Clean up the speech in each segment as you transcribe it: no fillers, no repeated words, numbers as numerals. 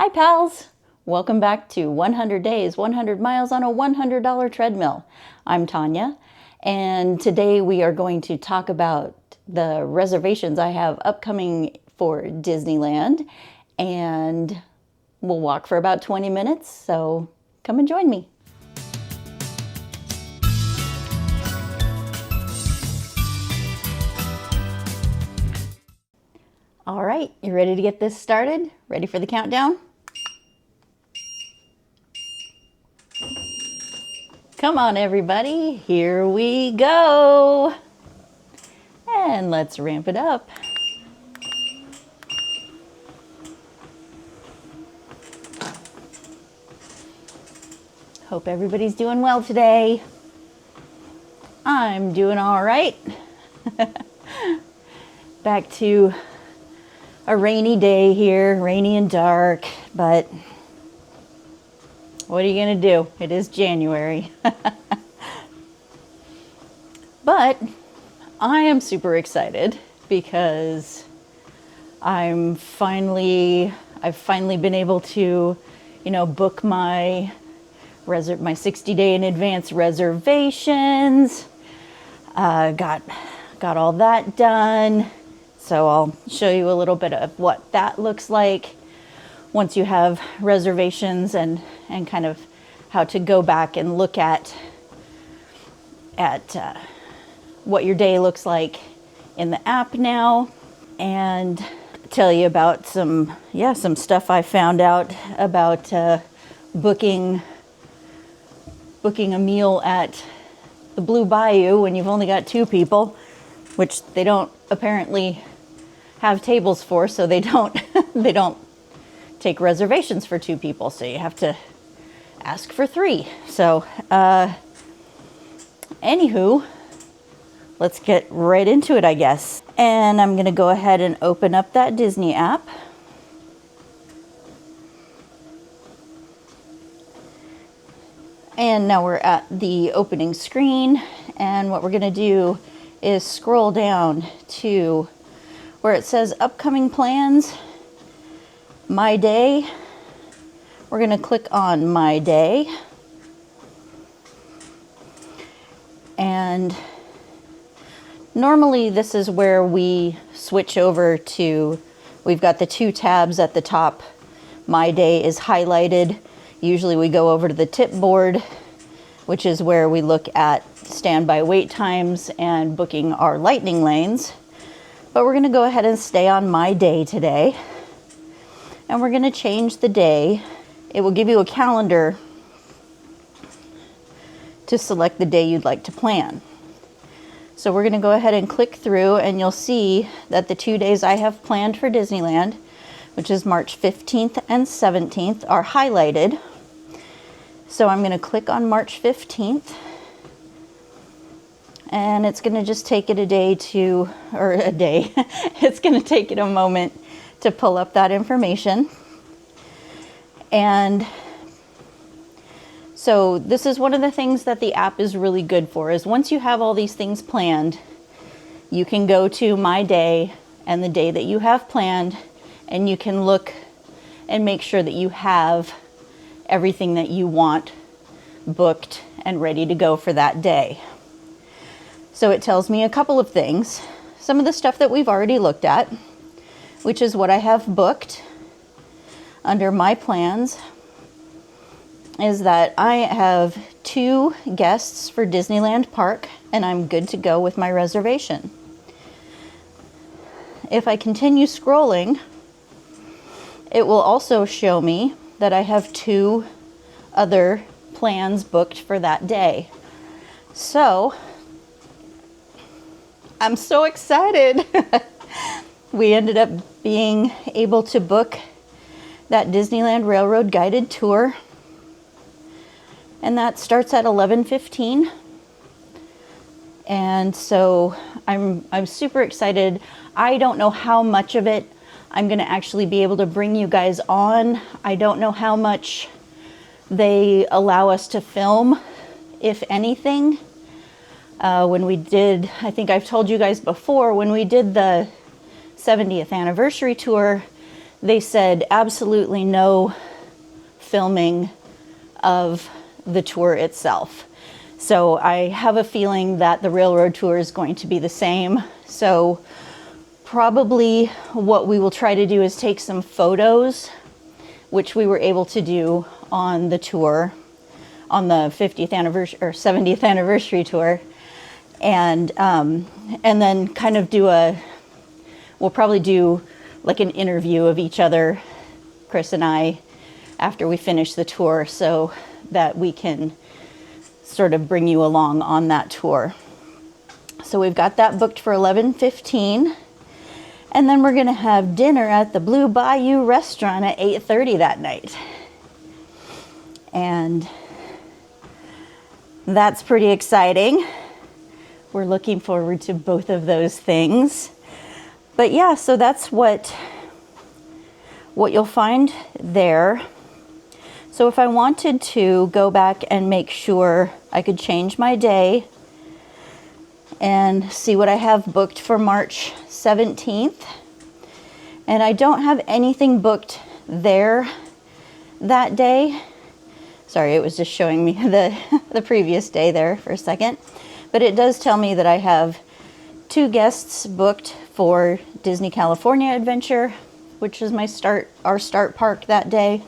Hi pals! Welcome back to 100 Days, 100 Miles on a $100 Treadmill. I'm Tanya, and today we are going to talk about the reservations I have upcoming for Disneyland, and we'll walk for about 20 minutes, so come and join me. All right, you ready to get this started? Ready for the countdown? Come on, everybody, here we go. And let's ramp it up. Hope everybody's doing well today. I'm doing all right. Back to a rainy day here, rainy and dark, but what are you gonna do? It is January. But I am super excited because I've finally been able to, book my 60-day in advance reservations. Got all that done. So I'll show you a little bit of what that looks like once you have reservations and kind of how to go back and look at what your day looks like in the app now, and tell you about some stuff I found out about booking a meal at the Blue Bayou when you've only got 2 people, which they don't apparently have tables for, so they don't take reservations for 2 people, so you have to ask for 3. So anywho, let's get right into it, I guess. And I'm gonna go ahead and open up that Disney app. And now we're at the opening screen, and what we're gonna do is scroll down to where it says upcoming plans, my day. We're gonna click on my day. And normally this is where we switch over to, we've got the 2 tabs at the top. My day is highlighted. Usually we go over to the tip board, which is where we look at standby wait times and booking our lightning lanes. But we're gonna go ahead and stay on my day today. And we're gonna change the day. It will give you a calendar to select the day you'd like to plan. So we're gonna go ahead and click through, and you'll see that the 2 days I have planned for Disneyland, which is March 15th and 17th, are highlighted. So I'm gonna click on March 15th, and it's gonna just take it it's gonna take it a moment to pull up that information. And so this is one of the things that the app is really good for, is once you have all these things planned, you can go to my day and the day that you have planned, and you can look and make sure that you have everything that you want booked and ready to go for that day. So it tells me a couple of things. Some of the stuff that we've already looked at, which is what I have booked under my plans, is that I have 2 guests for Disneyland Park, and I'm good to go with my reservation. If I continue scrolling, it will also show me that I have 2 other plans booked for that day. So I'm so excited. We ended up being able to book that Disneyland Railroad guided tour, and that starts at 11:15. And so I'm super excited. I don't know how much of it I'm gonna actually be able to bring you guys on. I don't know how much they allow us to film, if anything. When we did, I think I've told you guys before, when we did the 70th anniversary tour, they said absolutely no filming of the tour itself. So I have a feeling that the railroad tour is going to be the same. So probably what we will try to do is take some photos, which we were able to do on the tour, on the 50th anniversary or 70th anniversary tour, and then kind of we'll probably do like an interview of each other, Chris and I, after we finish the tour, so that we can sort of bring you along on that tour. So we've got that booked for 11:15, and then we're gonna have dinner at the Blue Bayou restaurant at 8:30 that night. And that's pretty exciting. We're looking forward to both of those things. But yeah, so that's what you'll find there. So if I wanted to go back and make sure, I could change my day and see what I have booked for March 17th. And I don't have anything booked there that day. Sorry, it was just showing me the previous day there for a second. But it does tell me that I have 2 guests booked for Disney California Adventure, which is our start park that day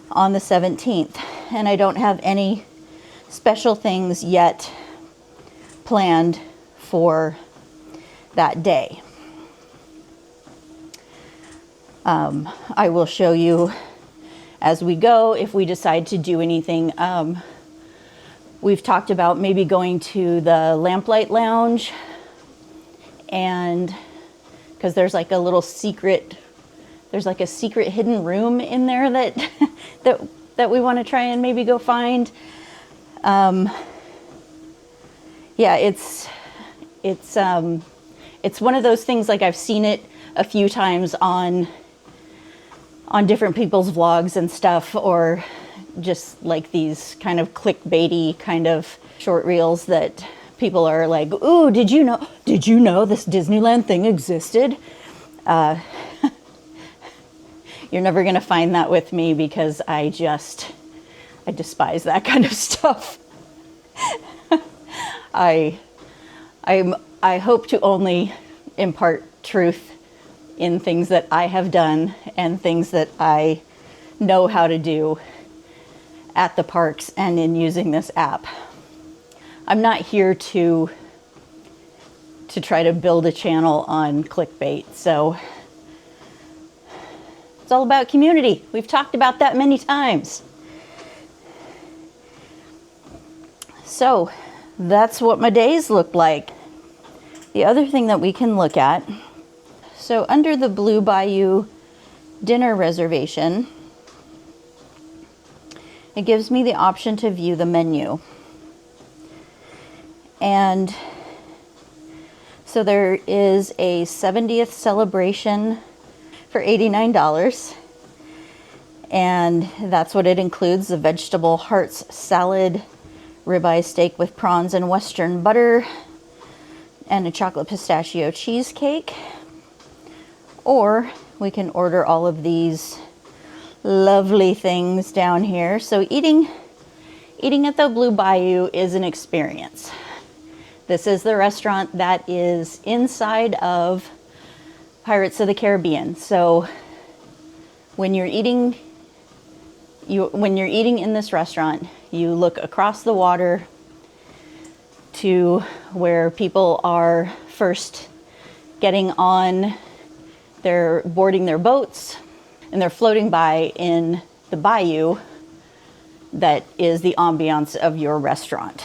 on the 17th. And I don't have any special things yet planned for that day. I will show you as we go if we decide to do anything. We've talked about maybe going to the Lamplight Lounge, and because there's like a little secret, there's like a secret hidden room in there that that we want to try and maybe go find. Yeah, it's one of those things, like I've seen it a few times on different people's vlogs and stuff, or just like these kind of clickbaity kind of short reels that people are like, ooh, did you know this Disneyland thing existed? You're never gonna find that with me, because I despise that kind of stuff. I hope to only impart truth in things that I have done and things that I know how to do at the parks and in using this app. I'm not here to try to build a channel on clickbait, so it's all about community. We've talked about that many times. So that's what my days look like. The other thing that we can look at, so under the Blue Bayou dinner reservation, it gives me the option to view the menu. And so there is a 70th celebration for $89. And that's what it includes: the vegetable hearts salad, ribeye steak with prawns and Western butter, and a chocolate pistachio cheesecake. Or we can order all of these lovely things down here. So eating at the Blue Bayou is an experience. This is the restaurant that is inside of Pirates of the Caribbean. So when you're eating in this restaurant, you look across the water to where people are first getting on, they're boarding their boats, and they're floating by in the bayou that is the ambiance of your restaurant.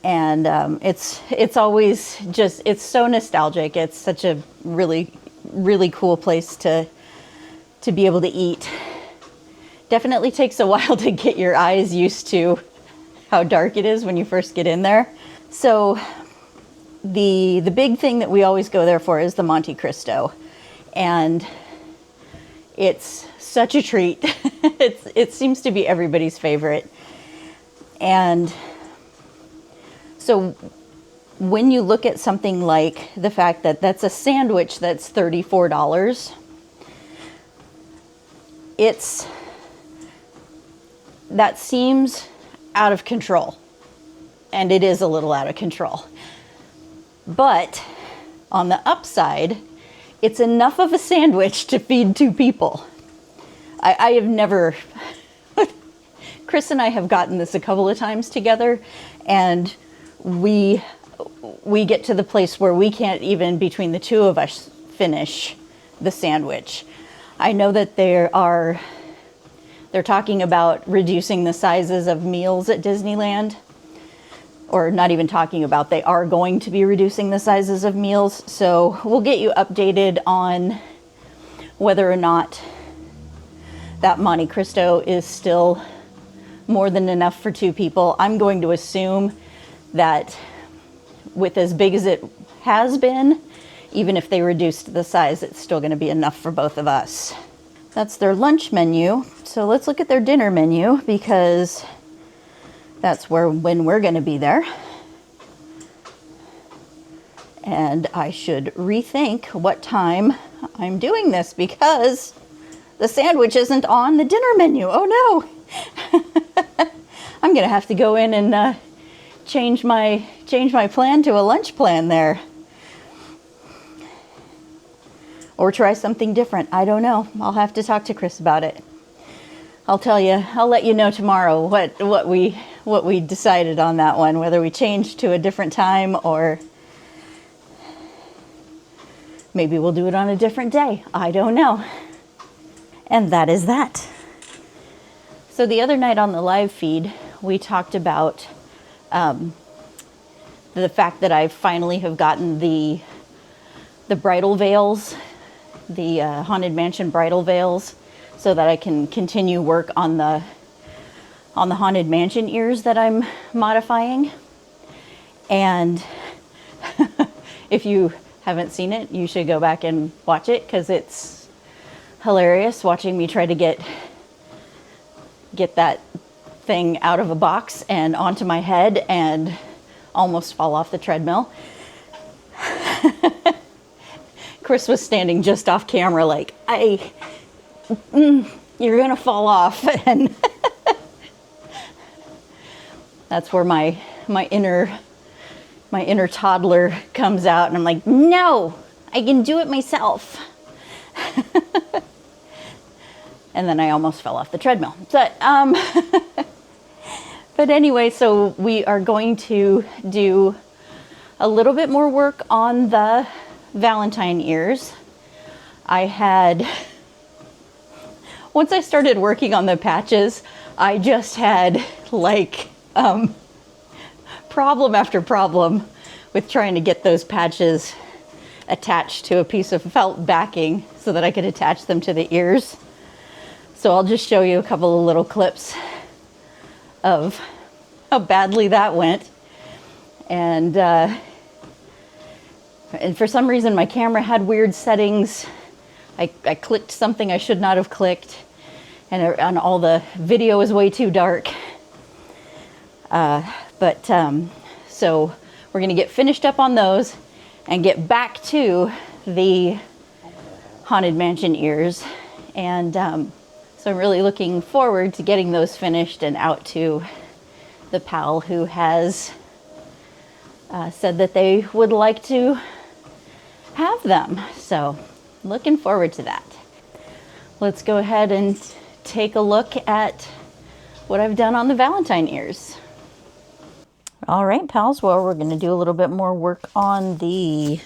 And it's always just, it's so nostalgic. It's such a really, really cool place to be able to eat. Definitely takes a while to get your eyes used to how dark it is when you first get in there. So the big thing that we always go there for is the Monte Cristo. And it's such a treat. It seems to be everybody's favorite. And so when you look at something like the fact that that's a sandwich that's $34, that seems out of control, and it is a little out of control. But on the upside, it's enough of a sandwich to feed 2 people. I have never, Chris and I have gotten this a couple of times together, and we get to the place where we can't even, between the 2 of us, finish the sandwich. I know that they're talking about reducing the sizes of meals at Disneyland, or not even talking about, they are going to be reducing the sizes of meals. So we'll get you updated on whether or not that Monte Cristo is still more than enough for 2 people. I'm going to assume that with as big as it has been, even if they reduced the size, it's still going to be enough for both of us. That's their lunch menu. So let's look at their dinner menu, because that's when we're going to be there. And I should rethink what time I'm doing this, because the sandwich isn't on the dinner menu. Oh no. I'm going to have to go in and change my plan to a lunch plan there. Or try something different. I don't know. I'll have to talk to Chris about it. I'll let you know tomorrow what we decided on that one, whether we changed to a different time or maybe we'll do it on a different day. I don't know. And that is that. So the other night on the live feed, we talked about the fact that I finally have gotten the bridal veils, the Haunted Mansion bridal veils, so that I can continue work on the Haunted Mansion ears that I'm modifying. And if you haven't seen it, you should go back and watch it, because it's hilarious watching me try to get that thing out of a box and onto my head and almost fall off the treadmill. Chris was standing just off camera like, you're gonna fall off. And that's where my inner toddler comes out, and I'm like, no, I can do it myself. And then I almost fell off the treadmill. But anyway, so we are going to do a little bit more work on the Valentine ears. Once I started working on the patches, I just had like problem after problem with trying to get those patches attached to a piece of felt backing so that I could attach them to the ears. So I'll just show you a couple of little clips of how badly that went. And for some reason my camera had weird settings. I clicked something I should not have clicked, and all the video was way too dark. So we're gonna get finished up on those and get back to the Haunted Mansion ears. And so I'm really looking forward to getting those finished and out to the pal who has said that they would like to have them. So looking forward to that. Let's go ahead and take a look at what I've done on the Valentine ears. All right, pals, well, we're going to do a little bit more work on the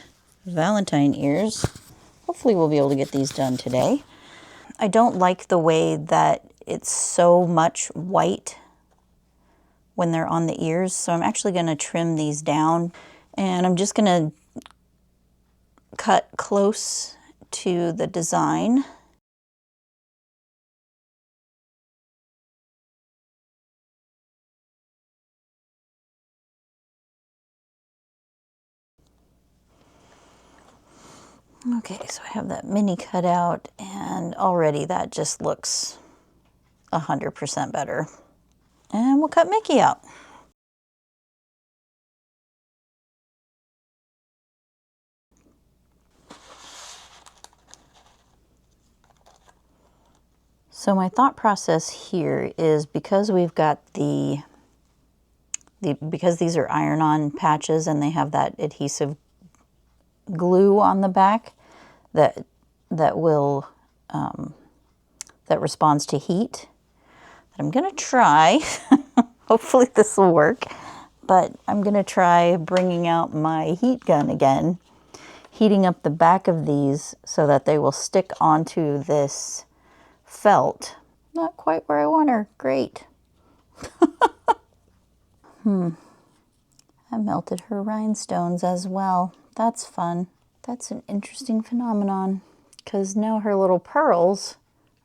Valentine ears. Hopefully we'll be able to get these done today. I don't like the way that it's so much white when they're on the ears, so I'm actually going to trim these down, and I'm just going to cut close to the design. Okay, so I have that mini cut out, and already that just looks 100% better. And we'll cut Mickey out. So my thought process here is because we've got because these are iron-on patches and they have that adhesive glue on the back that will that responds to heat. I'm gonna try. Hopefully this will work. But I'm gonna try bringing out my heat gun again, heating up the back of these so that they will stick onto this felt. Not quite where I want her. Great. I melted her rhinestones as well. That's fun. That's an interesting phenomenon because now her little pearls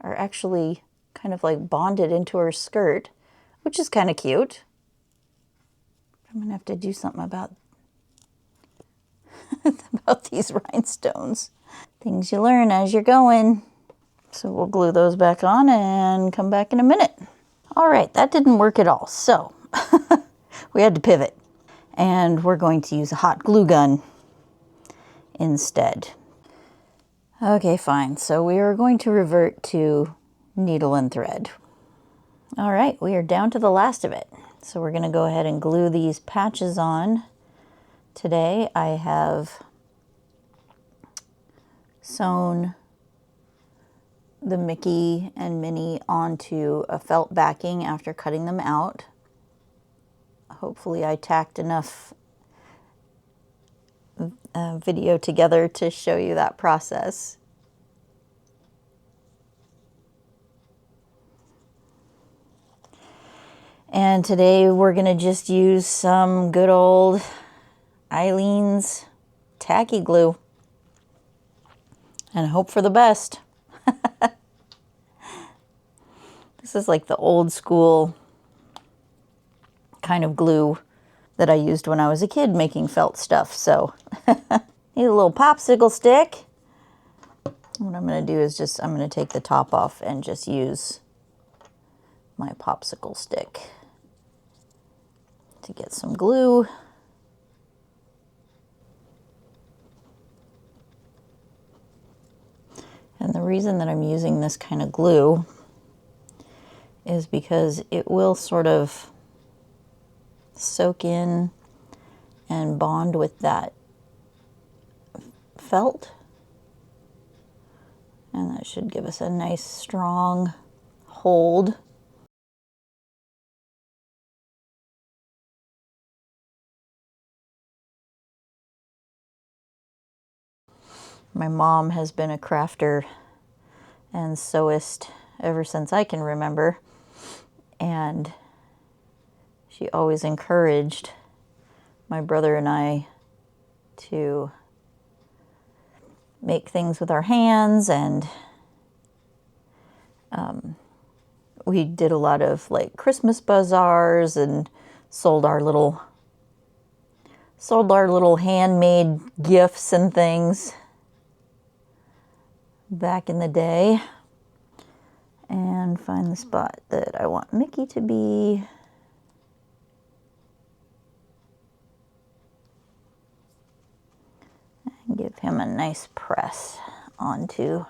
are actually kind of like bonded into her skirt, which is kind of cute. I'm gonna have to do something about these rhinestones. Things you learn as you're going. So we'll glue those back on and come back in a minute. All right, that didn't work at all. So we had to pivot and we're going to use a hot glue gun instead. Okay, fine. So we are going to revert to needle and thread. All right, we are down to the last of it. So we're gonna go ahead and glue these patches on. Today I have sewn the Mickey and Minnie onto a felt backing after cutting them out. Hopefully I tacked enough video together to show you that process. And today we're gonna just use some good old Eileen's tacky glue and hope for the best. This is like the old school kind of glue that I used when I was a kid making felt stuff. So need a little popsicle stick. What I'm going to do is I'm going to take the top off and just use my popsicle stick to get some glue. And the reason that I'm using this kind of glue is because it will sort of soak in and bond with that felt. And that should give us a nice strong hold. My mom has been a crafter and sewist ever since I can remember. And she always encouraged my brother and I to make things with our hands, and we did a lot of like Christmas bazaars and sold our little handmade gifts and things back in the day. And find the spot that I want Mickey to be. And give him a nice press onto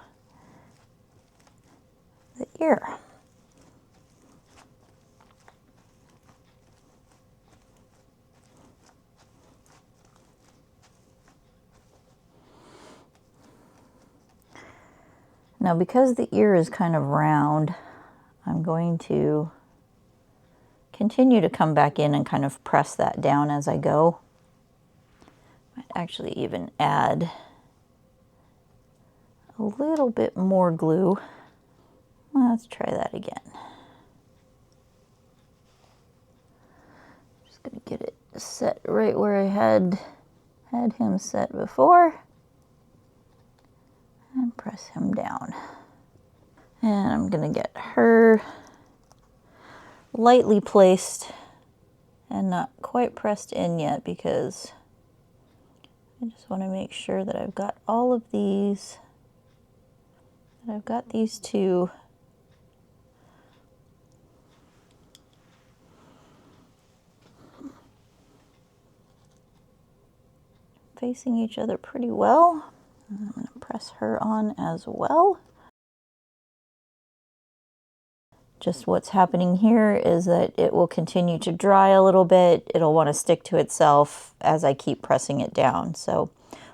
the ear. Now, because the ear is kind of round, I'm going to continue to come back in and kind of press that down as I go. Might actually even add a little bit more glue. Let's try that again. Just gonna get it set right where I had him set before. And press him down. And I'm gonna get her lightly placed and not quite pressed in yet because I just want to make sure that I've got all of these, that I've got these two facing each other pretty well. I'm going to press her on as well. Just what's happening here is that it will continue to dry a little bit. It'll want to stick to itself as I keep pressing it down. So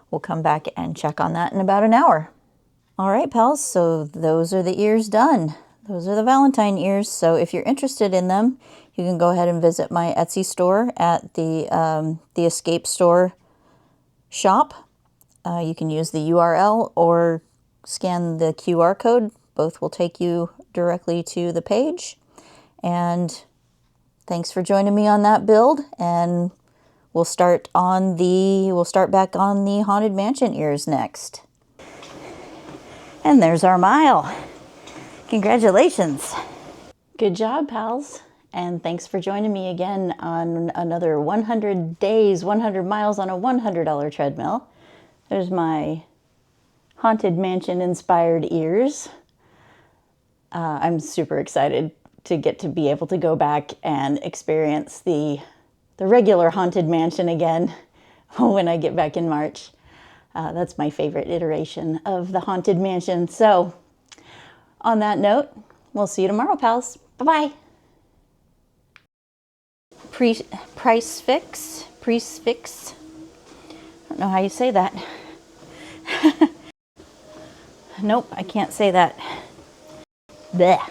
we'll come back and check on that in about an hour. All right, pals, so those are the ears done. Those are the Valentine ears. So if you're interested in them, you can go ahead and visit my Etsy store at the Escape Store shop. You can use the URL or scan the QR code. Both will take you directly to the page. And thanks for joining me on that build. And we'll start back on the Haunted Mansion ears next. And there's our mile. Congratulations. Good job, pals. And thanks for joining me again on another 100 days, 100 miles on a $100 treadmill. There's my Haunted Mansion inspired ears. I'm super excited to get to be able to go back and experience the regular Haunted Mansion again when I get back in March. That's my favorite iteration of the Haunted Mansion. So on that note, we'll see you tomorrow, pals. Bye-bye. Price fix. I don't know how you say that. Nope, I can't say that. Blech.